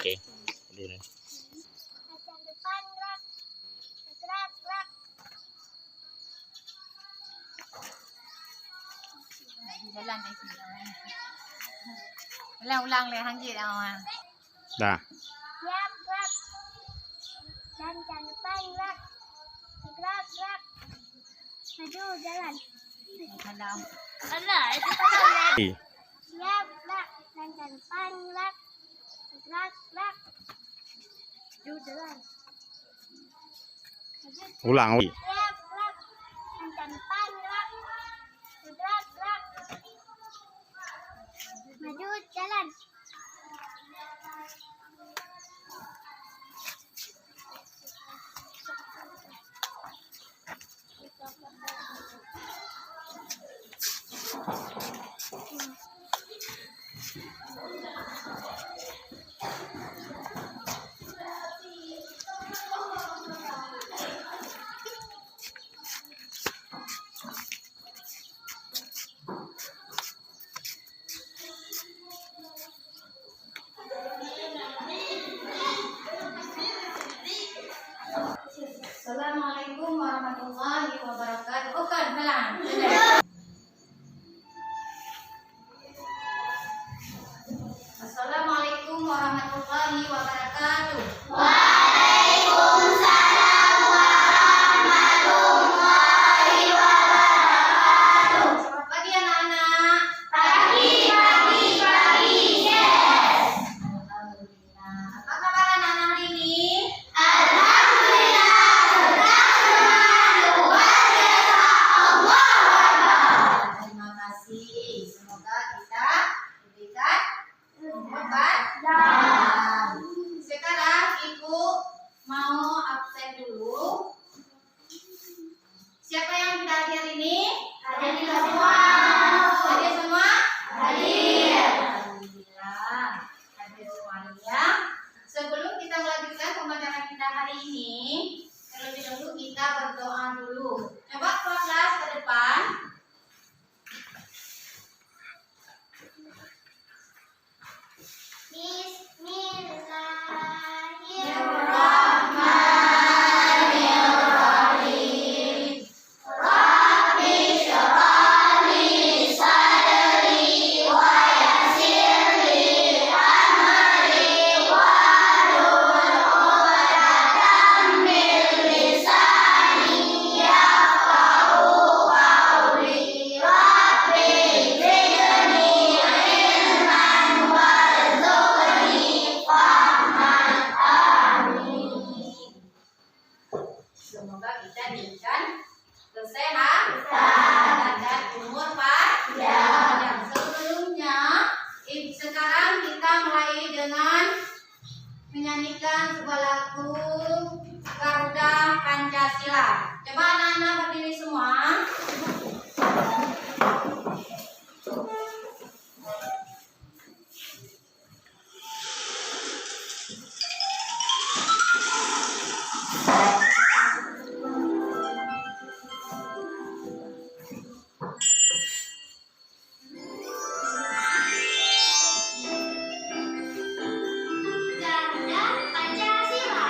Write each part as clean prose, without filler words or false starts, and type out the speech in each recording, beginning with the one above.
Oke. Berdiri. Kaca depan gerak. Gerak, gerak. Jalan deh sini. Ulang-ulang le hang jit awak. Dah. Siap, gerak. Kaca depan gerak. Gerak, gerak. Maju jalan. Salam. Alah, itu salah. Siap, gerak. Kaca depan gerak. Gerak, gerak. Maju jalan. Ulang. Siap, gerak. Kaca depan gerak. Gerak, gerak. Maju jalan. Assalamualaikum warahmatullahi wabarakatuh. Oke, jalan. Assalamualaikum warahmatullahi wabarakatuh. Waalaikumsalam warahmatullahi wabarakatuh. Selamat pagi anak-anak. Pagi. Yes. Alhamdulillah. Apa kabar anak-anak hari ini? Terima kasih. Semoga kita diberikan obat. Sekarang Ibu mau absen dulu. Siapa yang sudah hadir ini? Hadir semua. Hadir semua? Hadir. Alhamdulillah. Hadir semuanya. Sebelum kita melanjutkan pembelajaran kita hari ini, terlebih dahulu kita berdoa dulu. Coba kelas ke depan. Bismillahirrahmanirrahim. Rabbi shrah li sadri wa yassir li amri wahlul 'uqdatam min lisani yafqahu qawli. Rabbi zidni ilman warzuqni fahman. Amin. Semoga kita diberikan kesehatan dan umur panjang. Yang sebelumnya, sekarang kita mulai dengan menyanyikan sebuah lagu Garuda Pancasila. Coba anak-anak berdiri semua. Garuda Pancasila.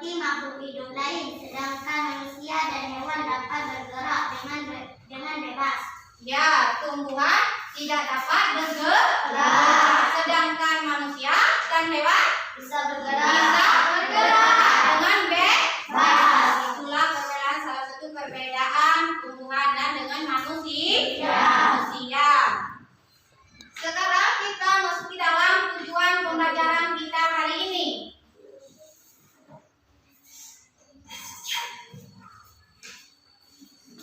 seperti makhluk hidup lain, sedangkan manusia dan hewan dapat bergerak dengan bebas. Ya, tumbuhan tidak dapat bergerak, sedangkan manusia dan hewan Bisa bisa bergerak dengan bebas. Itulah perbedaan, salah satu perbedaan tumbuhan dan dengan manusia. Sekarang kita masuk ke dalam tujuan pembelajaran kita hari ini.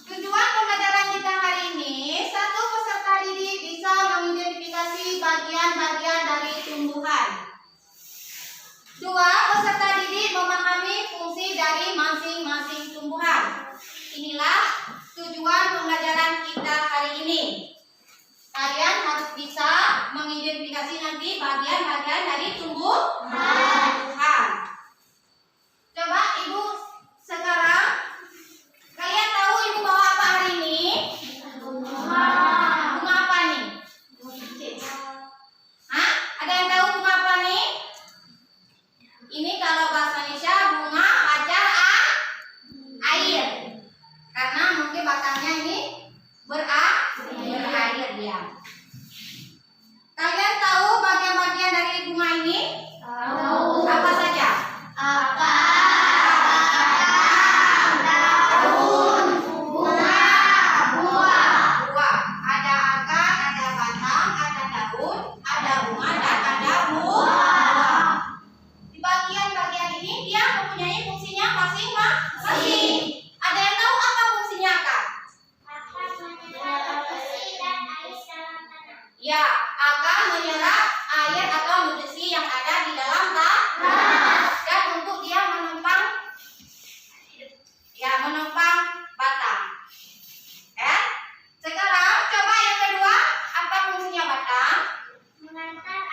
Tujuan pembelajaran kita hari ini, satu peserta didik bisa mengidentifikasi bagian-bagian dari tumbuhan. Dua, peserta didik memahami fungsi dari masing-masing tumbuhan. Inilah tujuan pembelajaran kita hari ini. Kalian harus bisa mengidentifikasi nanti bagian-bagian dari tumbuhan. Coba Ibu sekarang, kalian tahu Ibu bawa apa hari ini? Bunga apa nih? Hah? Ada yang tahu bunga apa nih? Ini kalau bahasa Indonesia bunga pacar air. Karena mungkin batangnya ini berair dia. Kalian tahu bagian-bagian dari bunga ini? Tahu. Apa saja? Daun, bunga, buah. Buah. Ada akar, ada batang, ada daun, ada bunga, dan ada buah. Di bagian-bagian ini dia mempunyai fungsinya masing-masing. Ada yang tahu apa fungsinya akar? Ya, akan menyerap air atau nutrisi yang ada di dalam tanah dan untuk dia menopang batang. Sekarang coba yang kedua, apa fungsinya batang?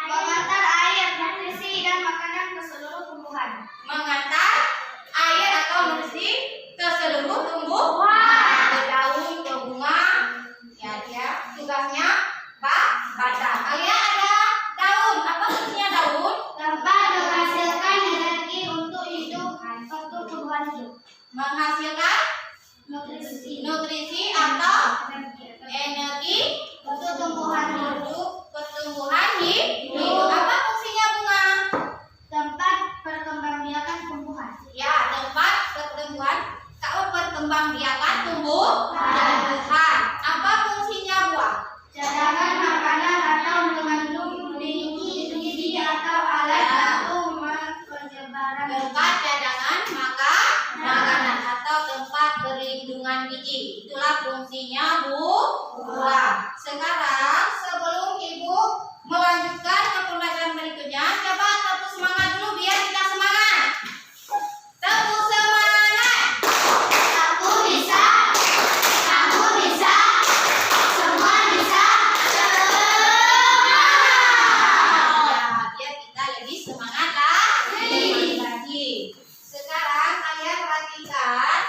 Mengantar air, nutrisi, dan makanan ke seluruh tumbuhan. Mengantar air atau nutrisi ke seluruh tumbuhan, ke daun, ke bunga. Ya, dia tugasnya batang. Kalian ada daun. Apa fungsinya daun? Dapat menghasilkan energi untuk tumbuhan hidup. Menghasilkan nutrisi atau energi Untuk tumbuhan hidup. untuk pertumbuhan hidup. Apa fungsinya bunga? Tempat perkembangbiakan tumbuhan. Ya, tempat perkembangbiakan tumbuhan. Apa fungsinya buah? Cadangan makanan atau mengandung gizi atau alat bantu penyebaran. Tempat cadangan makanan atau tempat perlindungan gizi. Itulah fungsinya buah. Sekarang sebelum Ibu melanjutkan ke pembelajaran berikutnya, coba tepuk semangat dulu biar kita semangat. Tepuk semangat. Aku bisa, kamu bisa, semua bisa. Ya, biar kita lebih semangat lagi. Sekarang kalian perhatikan,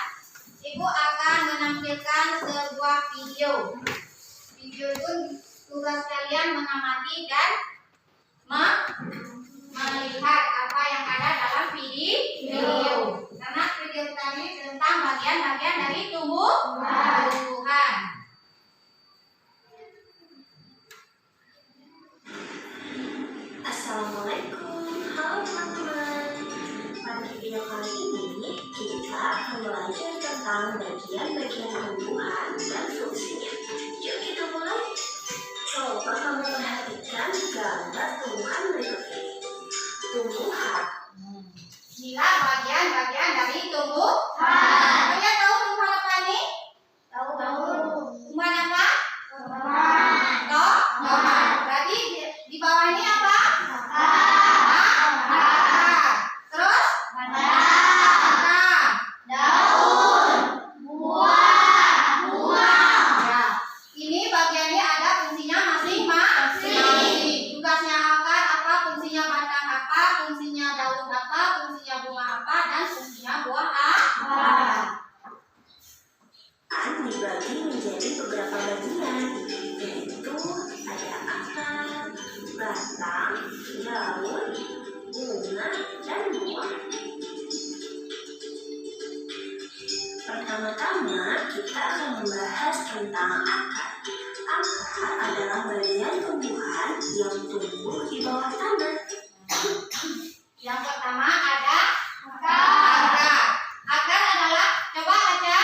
Ibu akan menampilkan sebuah video. Video itu tugas kalian mengamati dan melihat apa yang ada dalam video. Karena video tadi tentang bagian-bagian dari tumbuhan. Assalamualaikum, halo teman-teman. Pada video kali ini kita akan belajar tentang bagian-bagian tumbuhan dan fungsinya. Yuk kita mulai. Coba kamu perhatikan gambar tumbuhan berikut ini. Tumbuhan. Inilah bagian-bagian dari tumbuhan. Kalian tahu tumbuhan apa nih? Tahu. Tumbuhan apa? Tomat. Berarti di bawah ini apa? Akar. Terus? Batang. Daun, buah. Ya. Ini bagiannya ada fungsinya masing-masing. Tugasnya akar apa? Fungsinya batang apa? Fungsinya daun Pertama-tama kita akan membahas tentang akar. Akar adalah bagian tumbuhan yang tumbuh di bawah tanah. Yang pertama ada akar. Akar adalah, coba baca.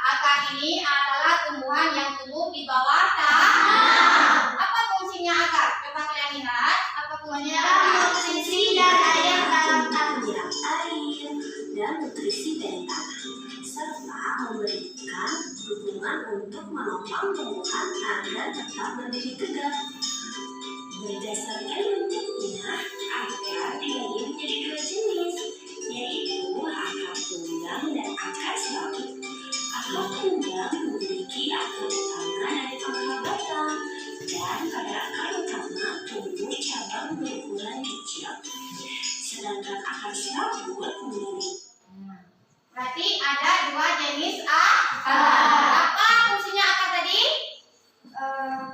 Akar ini adalah tumbuhan yang tumbuh di bawah tanah. Apa fungsinya akar? Coba kalian lihat. Apa fungsinya akar? nutrisi dan air dalam tanah. Menyerap air dan nutrisi dari tanah, serta memberikan dukungan untuk menopang tumbuhan agar tetap berdiri tegak. Berdasarkan bentuknya, akar dibagi menjadi dua jenis, yaitu akar tunggang dan akar serabut. Akar tunggang memiliki akar utama dari pangkal batang, dan pada akar utama tumbuh cabang berukuran kecil. Sedangkan akar serabut memiliki. Berarti ada dua jenis akar. Apa fungsinya akar tadi?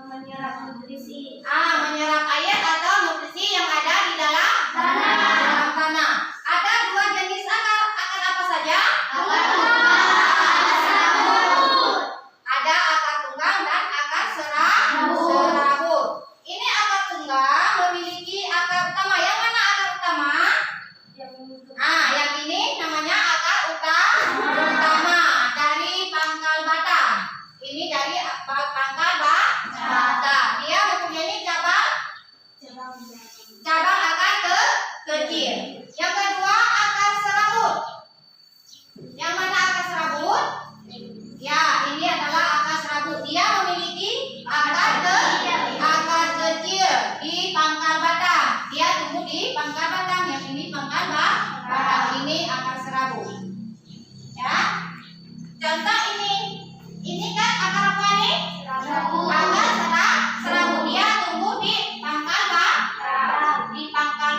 Menyerap nutrisi. Menyerap air atau nutrisi yang ada di dalam tanah. Ada dua jenis akar. Akar apa saja? Ada akar tunggang dan akar serabut. Ini akar tunggang memiliki akar utama. Yang mana akar utama? Yang ini namanya akar utama dari pangkal batang. Ini dari pangkal batang. Dia mempunyai cabang akar kecil. Yang kedua akar serabut. Yang mana akar serabut? Ya, ini adalah akar serabut. Dia memiliki akar kecil di pangkal batang. Dia tumbuh di pangkal batang. Yang ini pangkal batang. Ini akar serabut. Ya. Contoh ini. Ini kan akar apa nih? Akar serabut. Dia tumbuh di pangkal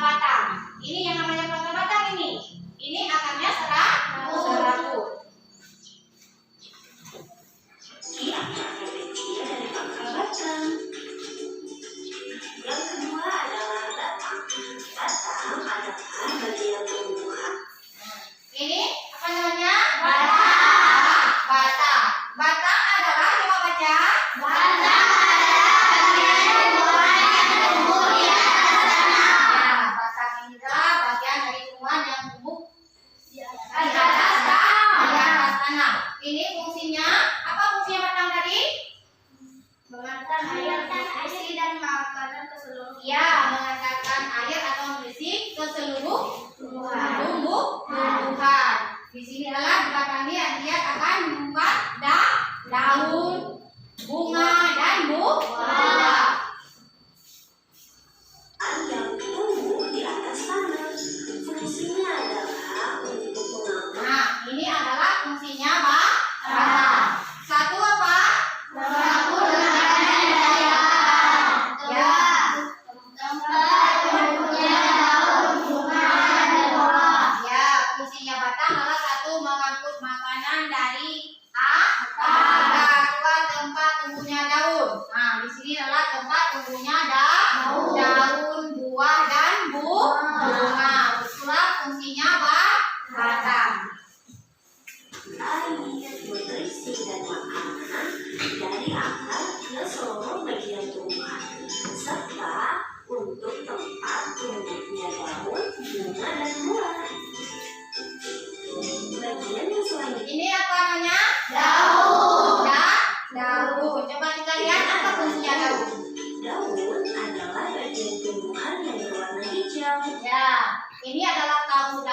batang. Ini yang namanya pangkal batang ini. Ini akarnya serabut. Ini akar kecil dari pangkal batang. Yang kedua adalah batang. Batang adalah bagian tumbuhan. Ini apa namanya? Batang. Batang adalah, coba baca. Batang ini adalah bagian dari tumbuhan yang tumbuh di atas tanah. Ini fungsinya, apa fungsinya batang tadi? Mengantarkan air, nutrisi dan makanan ke seluruh. Ya, mengantarkan air atau nutrisi ke seluruh tumbuhan. Di sini adalah di batang dia akan membuat daun, bunga dan buah. Yang tumbuh di atas tanah. Fungsinya adalah untuk mengaman. Ini adalah fungsinya batang. Satu apa? Mengatur lingkaran daya. Ya. Tempat tumbuhnya daun, bunga, dan buah. Ya, fungsinya batang adalah satu, mengangkut makanan dari akar. Dua, tempat tumbuhnya daun. Di sini adalah tempat tumbuhnya daun, buah dan bunga. Itulah fungsinya batang. Air, nutrisi dan makanan dari akar ke seluruh bagian tumbuhan, serta untuk tempat tumbuhnya daun, bunga dan buah. Bagian yang selanjutnya. Ini apa namanya? Daun. Daun. Coba kita lihat apa fungsinya daun. Daun adalah bagian tumbuhan yang berwarna hijau. Ya, ini adalah daun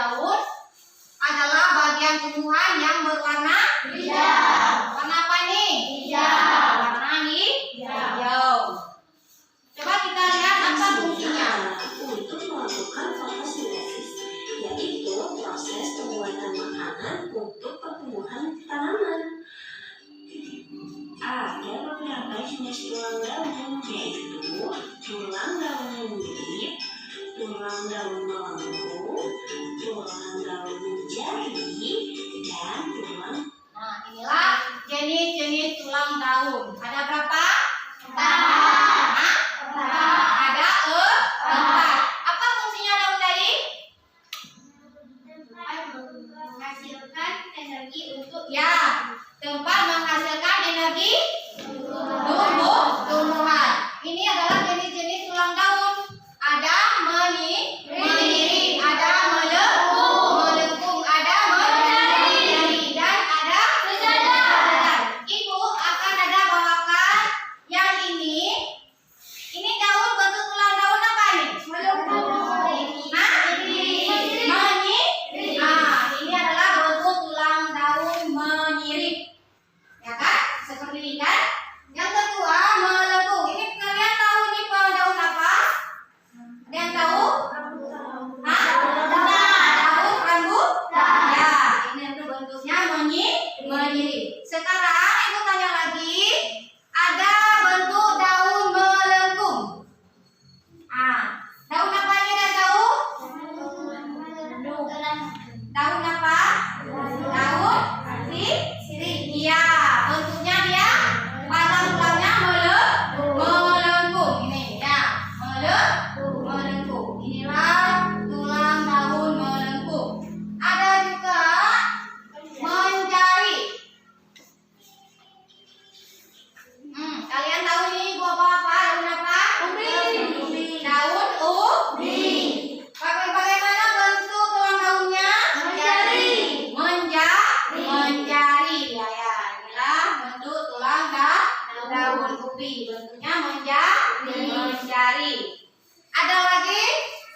adalah bagian tumbuhan yang berwarna hijau. Warna apa nih? Hijau. Warna hijau. Coba kita lihat apa fungsinya. Untuk melakukan fotosintesis, yaitu proses pembuatan makanan untuk pertumbuhan tanaman. Ada beberapa jenis tulang daun, yaitu tulang daun bumbit, tulang daun melengkung, tulang daun jari, dan tulang. Inilah jenis-jenis tulang daun. Ada berapa? 4. Ada 4. Apa fungsinya daun tadi? Ada lagi,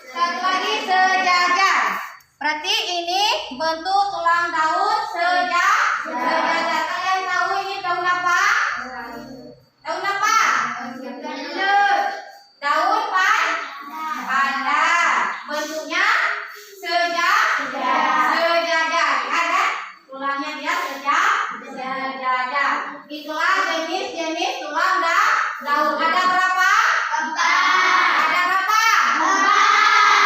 satu lagi sejajar. Berarti ini bentuk tulang daun sejajar. Kalian tahu ini daun apa? Daun apa? Daun pandan. Bentuknya sejajar. Ada tulangnya dia sejajar. Itulah jenis-jenis tulang daun. Ada berapa? 4. Ada berapa? 4.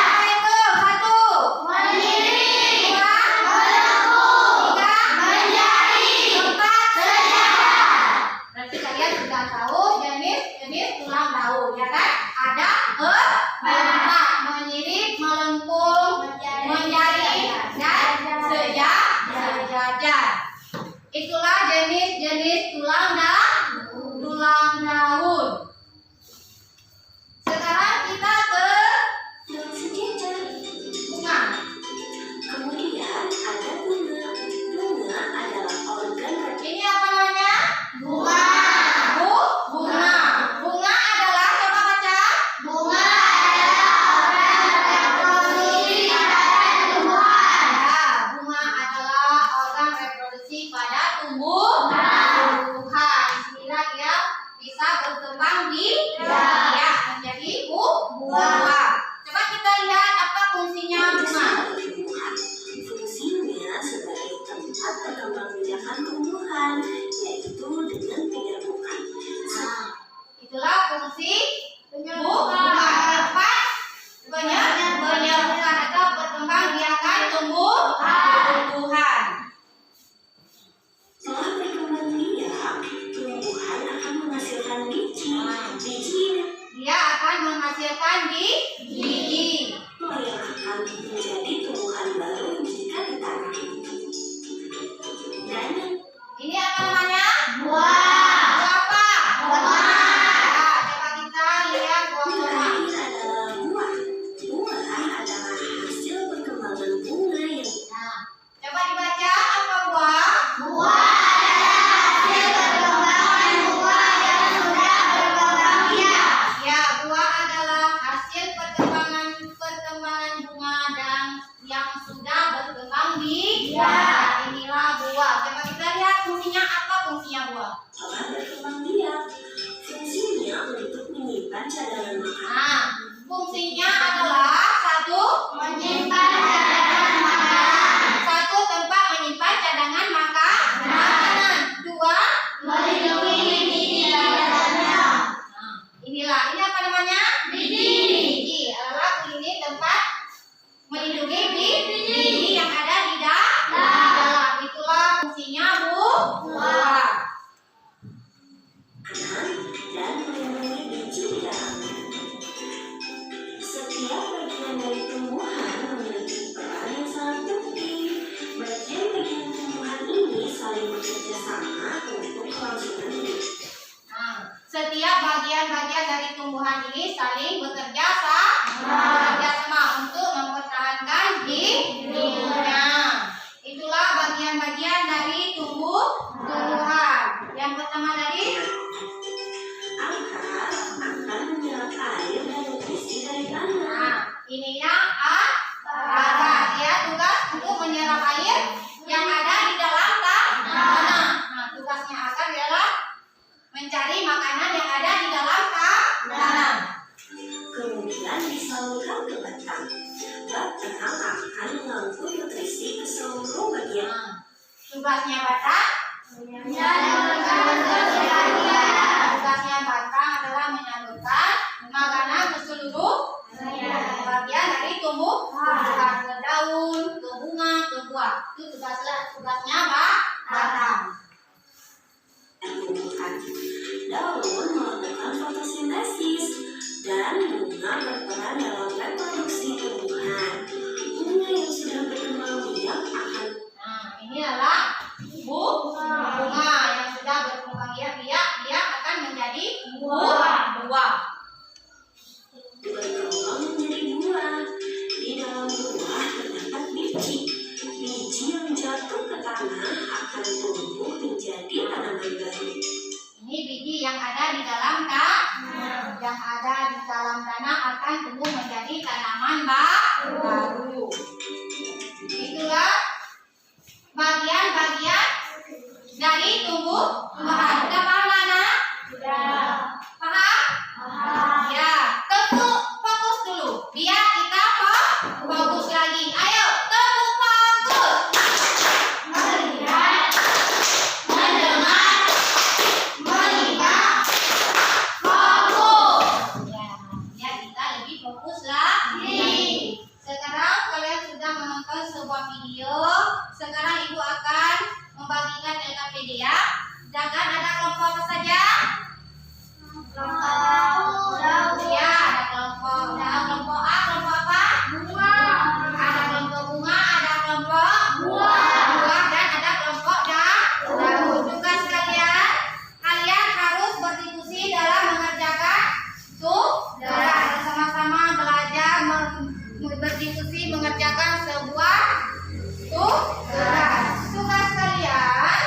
Apa itu? 1. Mendidih. 2. Melengkung. 3. Menjadi. 4. Sejajar. Berarti kalian sudah tahu jenis-jenis tulang daun, ya kan? Ada 4. Mendidih, melengkung, menjadi, dan sejajar. Itulah jenis-jenis tulang daun. Sekarang kita ke Daun sejajar. bunga. Kemudian ada bunga. Bunga adalah organ Ini apa namanya? Bunga. Bunga. Bunga adalah, coba baca. Bunga adalah organ reproduksi pada tumbuhan. Ya, bunga adalah organ reproduksi pada tumbuhan. Sehingga dia bisa berkembang dia menjadi buah. Coba kita lihat apa fungsinya bunga. Fungsinya sebagai tempat berkembang biakan tumbuhan, yaitu dengan penyerbukkan. Nah, itulah fungsi bunga. Tempat penyerbukan atau berkembang biakan tumbuhan. Setelah berkembang biak, tumbuhan akan menghasilkan biji. Dia akan menghasilkan biji. Yang akan menjadi tumbuhan baru jika ditanam. Dan Ini apa namanya? Buah. Buah apa? Buah. Ya, coba kita lihat buah yang kurma. terakhir adalah buah. Buah adalah hasil perkembangan bunga yang Nah, coba dibaca apa buah? Buah adalah hasil perkembangan bunga yang sudah berkembang biak. Ya, buah adalah hasil perkembangan bunga dan yang sudah berkembang biak. Inilah buah. Coba kita lihat fungsinya apa fungsinya buah. telah berkembang biak. Fungsinya untuk menyimpan cadangan makanan. Nah, fungsinya adalah satu, Menyimpan cadangan makanan. satu tempat menyimpan cadangan makanan. Dua, Melindungi biji dalamnya. nah, inilah ini apa namanya? Biji adalah ini tempat melindungi biji yang ada di dalam. Itulah fungsinya buah. Dan melindungi biji di dalamnya. Setiap bagian dari tumbuhan memiliki peran yang sangat penting. Bagian-bagian tumbuhan ini saling bekerja sama untuk kelangsungan hidup. Nah, setiap bagian-bagian dari tumbuhan ini saling bekerja sama untuk mempertahankan hidupnya. Itulah bagian-bagian dari tumbuhan. Yang pertama tadi, Akar akan menyerap air dan nutrisi dari tanah. nah, ininya akar. Dia tugas untuk menyerap air yang ada di dalam tanah. Nah, tugasnya akar adalah mencari makanan yang ada di dalam tanah. Kemudian disalurkan ke batang. Batang akan mengangkut nutrisi ke seluruh bagian. Nah, tugasnya batang. Tugasnya batang adalah menyalurkan makanan ke seluruh bagian dari tumbuhan, ke daun, ke bunga, ke buah. Itu tugasnya batang. Tumbuhan. Daun melakukan fotosintesis dan bunga berperan dalam reproduksi tumbuhan. Bunga yang sudah berkembang biak akan Nah, ini adalah bunga yang sudah berkembang biak, dia akan menjadi buah. berkembang menjadi buah. Di dalam buah terdapat biji. Biji yang jatuh ke tanah tumbuh menjadi tanaman baru. Itulah bagian-bagian dari tumbuhan. Udah paham mana? Paham? Ya, fokus dulu. Biar kita fokus lagi. Ayo, tepuk fokus. Melihat, mendengar, melihat, fokus. Ya, biar kita lebih fokus lagi. Sekarang kalian sudah menonton sebuah video. Sekarang ibu akan membagikan LKPD ya. Jangan ada kelompok apa saja? Ya, ada kelompok. Ada kelompok A, kelompok apa? Ada kelompok bunga, ada kelompok buah, dan ada kelompok daun. Tugas kalian harus berdiskusi dalam mengerjakan tugas. Sama-sama belajar berdiskusi mengerjakan sebuah tugas. Tugas kalian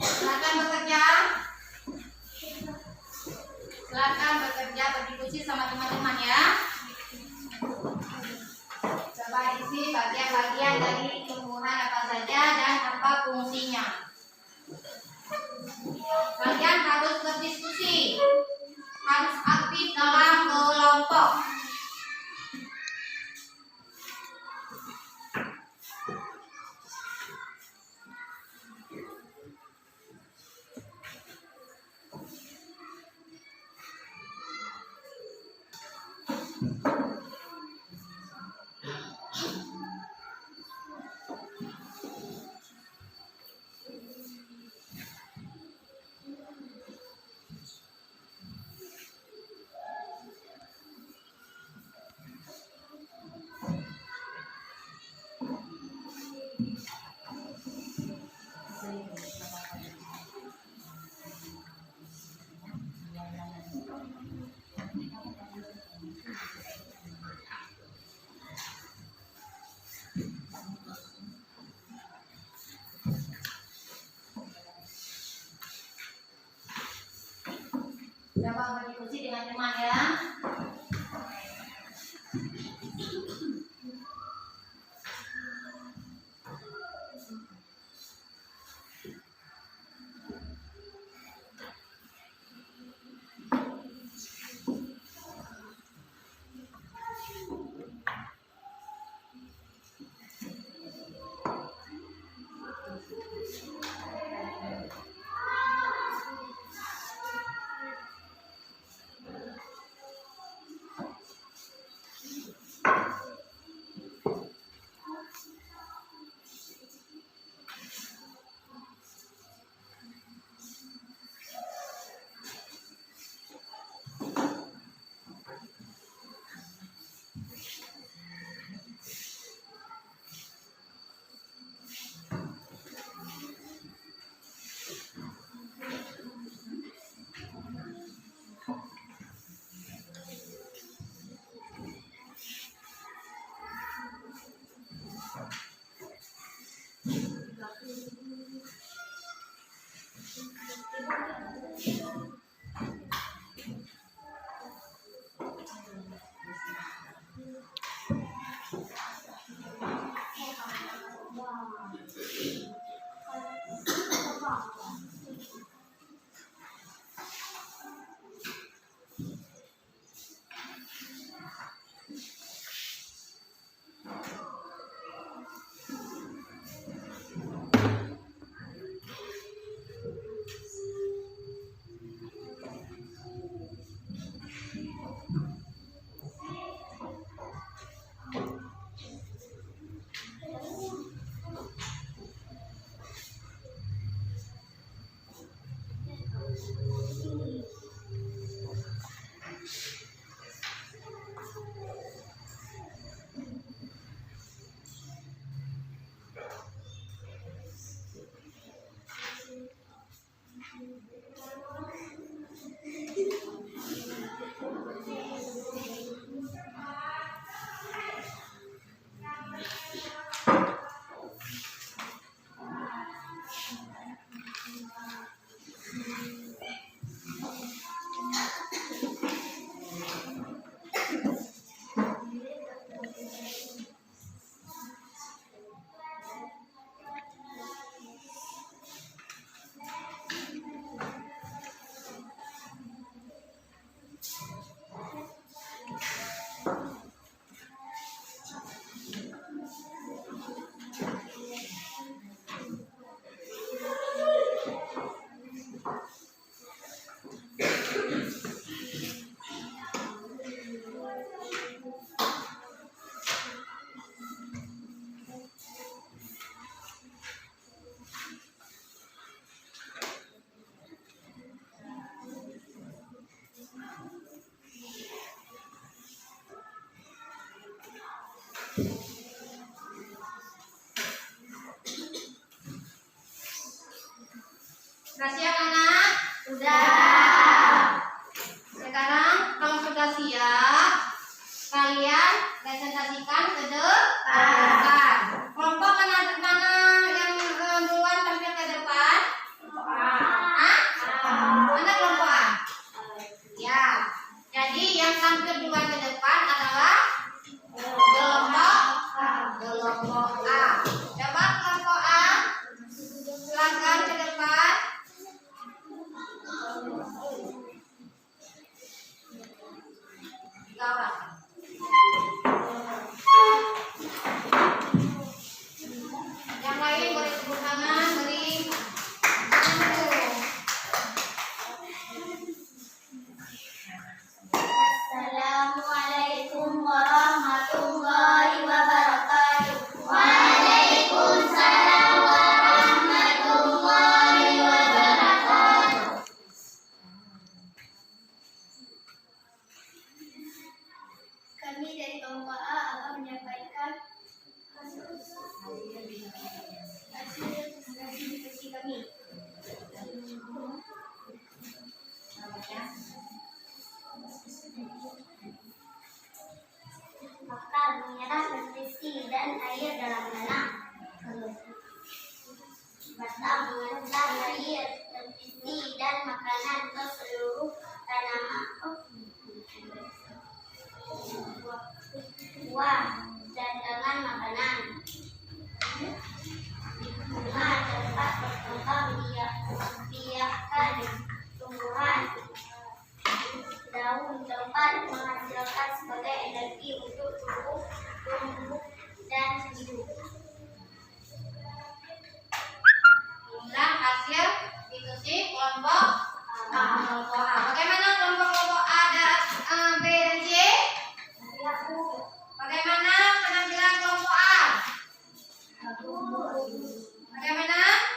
silakan bekerja. Silakan bekerja berdiskusi sama teman-teman ya. Coba isi bagian-bagian dari tumbuhan apa saja dan apa fungsinya. Kalian harus berdiskusi, harus aktif dalam kelompok. Coba berdiskusi dengan teman ya. Sudah siap anak? Sudah. Sekarang kalau sudah siap, kalian presentasikan ke depan. Kelompok mana yang duluan tampil ke depan? Hah? Mana kelompok A? Ya. Jadi yang tampil duluan ke depan adalah kelompok A. Coba kelompok A, silakan ke depan. Tiga orang. Yang lain boleh tepuk tangan, beri. Assalamualaikum warahmatullahi wabarakatuh. Waalaikumsalam warahmatullahi wabarakatuh. Kami dari kelompok A akan menyampaikan hasil diskusi kami. Maka menyerap nutrisi dan air dalam tanah. Batang mengental air, nutrisi dan makanan ke seluruh tanaman. Buah dan dengan makanan. Bunga tempat berkembang biakan tumbuhan. Daun tempat menghasilkan sebagai energi untuk tumbuh dan hidup. Inilah hasil diskusi kelompok A. Bagaimana kelompok A dan B dan C? Bagaimana penampilan kelompok A? Bagaimana?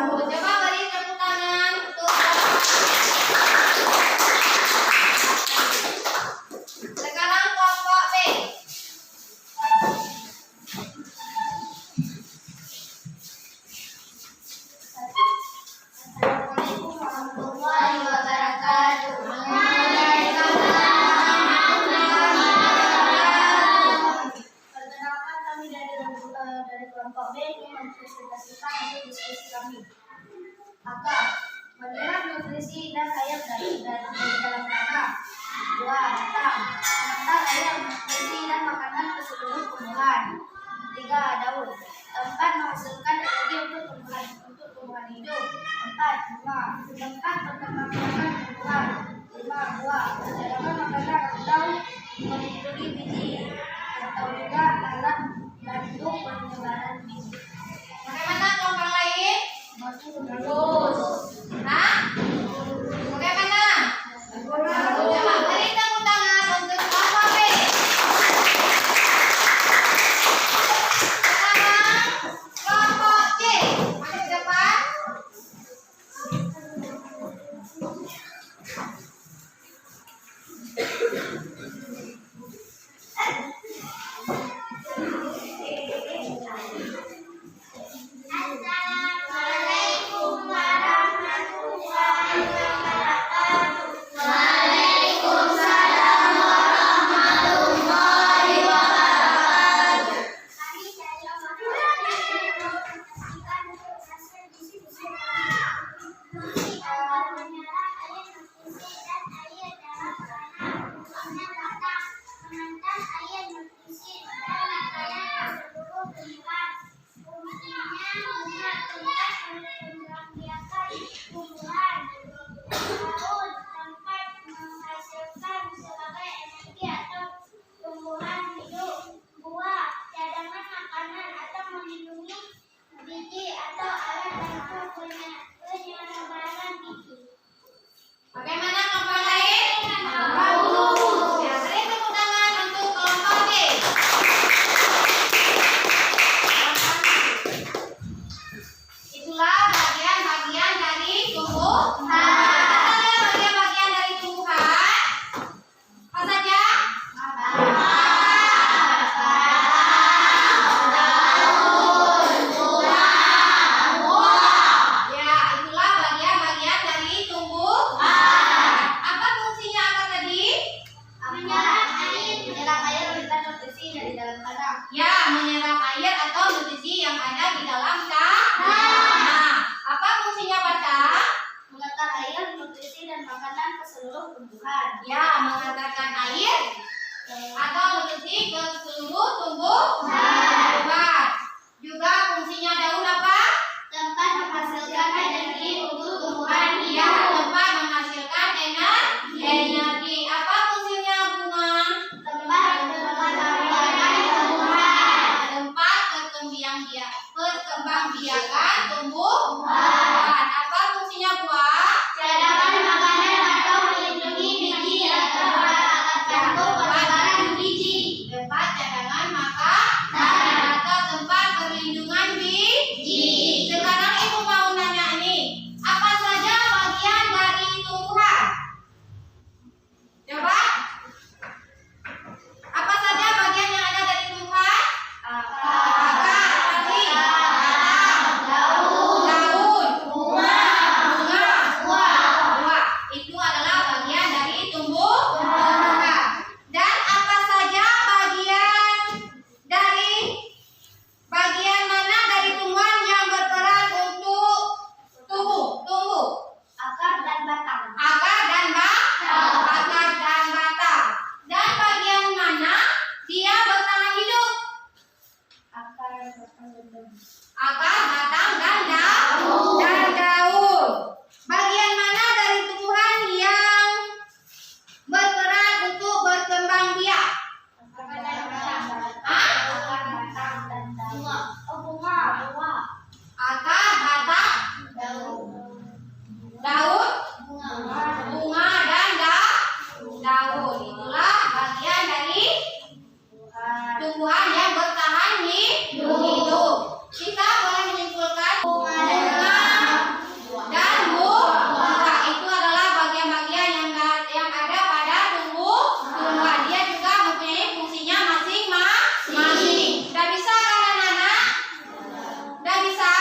Coba beri tepuk tangan untuk sekarang kelompok B. Assalamualaikum warahmatullahi wabarakatuh. Perkenalkan kami dari kelompok B ingin mempresentasikan hasil diskusi kami. Maka menyerap nutrisi dan air dari dalam tanah. Dua, batang mengental air, nutrisi dan makanan ke seluruh tumbuhan. Tiga, daun tempat menghasilkan energi untuk tumbuhan hidup. Empat, bunga tempat berkembang biakan tumbuhan. Lima, buah cadangan makanan atau mengikuti biji atau juga alat bantu penyebaran biji. Bagaimana kelompok lain? Bagus. Hah? Bagaimana? Coba beri tepuk tangan untuk kelompok B. Sekarang kelompok C. Maju ke depan. atau nutrisi ke seluruh tumbuhan. Juga fungsinya daun apa? Tempat menghasilkan energi untuk tumbuhan Ya, hidup. tempat menghasilkan energi. Apa fungsinya bunga? Tempat berkembangbiakan tumbuhan. Tempat perkembangbiakan tumbuhan. Apa fungsinya buah? Cadangan makanan atau melindungi biji atau alat bantu penyebaran biji. Tempat cadangan makanan atau tempat perlindungan biji. Sekarang ibu mau nanya ini, apa saja bagian dari tumbuhan? Coba. Apa saja bagian yang ada dari tumbuhan? Akar, tadi. Daun, buah. Itu adalah bagian dari tumbuhan. Dan apa saja bagian mana dari tumbuhan yang berperan untuk tumbuh? Akar dan batang. Akar dan batang. Dan bagian mana dia bertahan hidup? Akar, batang, dan daun. Akar, batang, dan daun. Bagian mana dari tumbuhan yang berperan untuk berkembang biak? Akar dan batang. Hah? Akar, batang, dan daun. Bunga. Akar, batang, Daun. daun, Bunga. bunga, dan daun. Itulah bagian dari tumbuhan yang bertahan hidup. Kita boleh menyimpulkan bunga dan buah itu adalah bagian-bagian yang ada pada tumbuhan. Dia juga mempunyai fungsinya masing-masing. Udah bisa kan anak-anak? Udah bisa?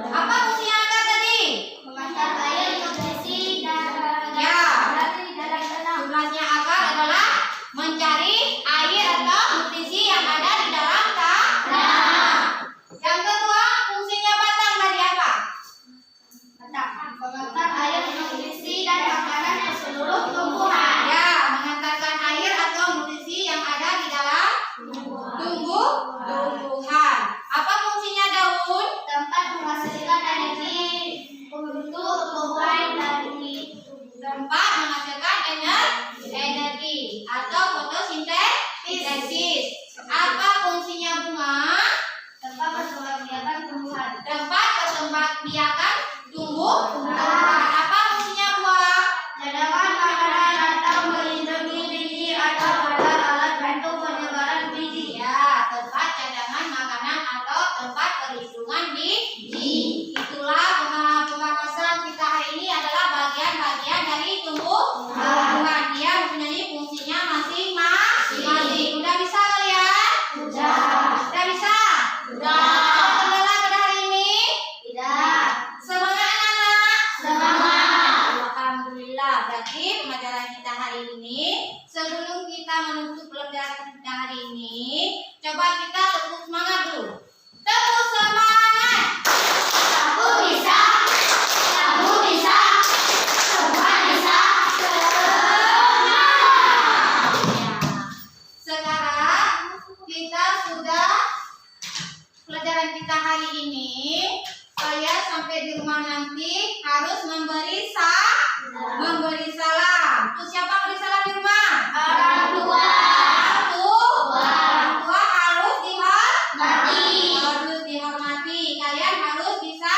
Apa fungsinya akar tadi? Mengantar air, nutrisi, dan Ya. dari dalam tanah. Tugasnya akar adalah mencari air atau nutrisi yang ada di dalam tanah. Yang kedua, fungsinya batang tadi apa? Batang. Mengantar air, nutrisi, dan makanan ke seluruh tumbuhan. Ya, mengantarkan air atau nutrisi yang ada di dalam tumbuhan. Apa fungsinya daun? Tempat menghasilkan energi untuk tumbuhan dari Tempat menghasilkan energi atau fotosintesis. Apa fungsinya bunga? tempat perkembangbiakan tumbuhan. Tempat perkembangbiakan tumbuhan. Apa fungsinya buah? Cadangan makanan atau melindungi biji atau alat bantu penyebaran biji. Ya, tempat cadangan makanan atau tempat perlindungan biji. Itulah pembahasan kita hari ini adalah bagian-bagian dari tumbuhan. Dia mempunyai fungsinya masing-masing. Udah bisa kalian? Udah bisa? Ada kendala pada hari ini? Tidak. Semangat anak-anak. Semangat. Alhamdulillah. Berarti pembelajaran kita hari ini, sebelum kita menutup pelajaran kita hari ini, coba kita tepuk semangat dulu. Tepuk semangat. Aku bisa. Kamu bisa. Semua bisa. Sekarang kita sudah pelajaran kita hari ini. Kalian sampai di rumah nanti harus memberi salam. Terus siapa beri salam di rumah? Orang tua. Orang tua harus Mati. dihormati. Kalian harus bisa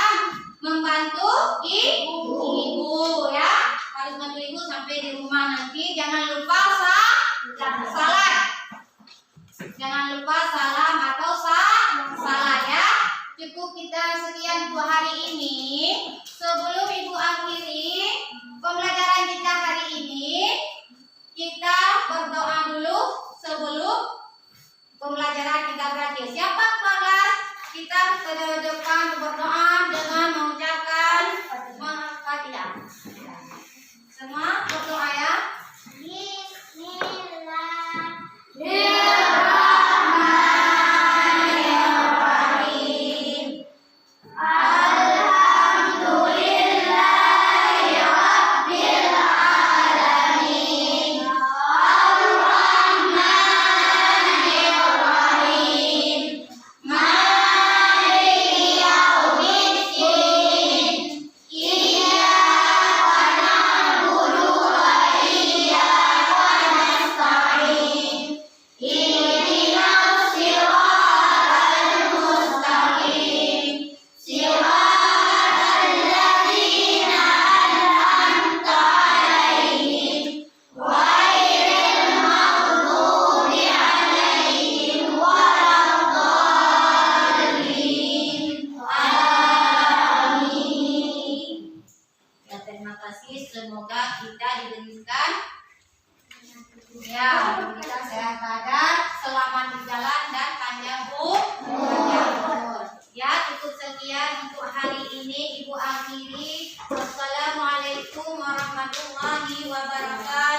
membantu ibu ya. Harus bantu ibu sampai di rumah nanti. Jangan lupa salat. Jangan lupa salam atau salat ya. Cukup kita sekian untuk hari ini. Sebelum ibu akhiri pembelajaran kita hari ini, kita berdoa dulu sebelum pembelajaran kita berakhir. Siapa kelas? Kita ke depan berdoa dengan mengucapkan Fatihah. Semua berdoa ya. Bismillahirrahmanirrahim. Alhamdulillahirabbil alamin. Ar-Rahman cukup sekian untuk hari ini Ibu akhiri. Wassalamualaikum warahmatullahi wabarakatuh.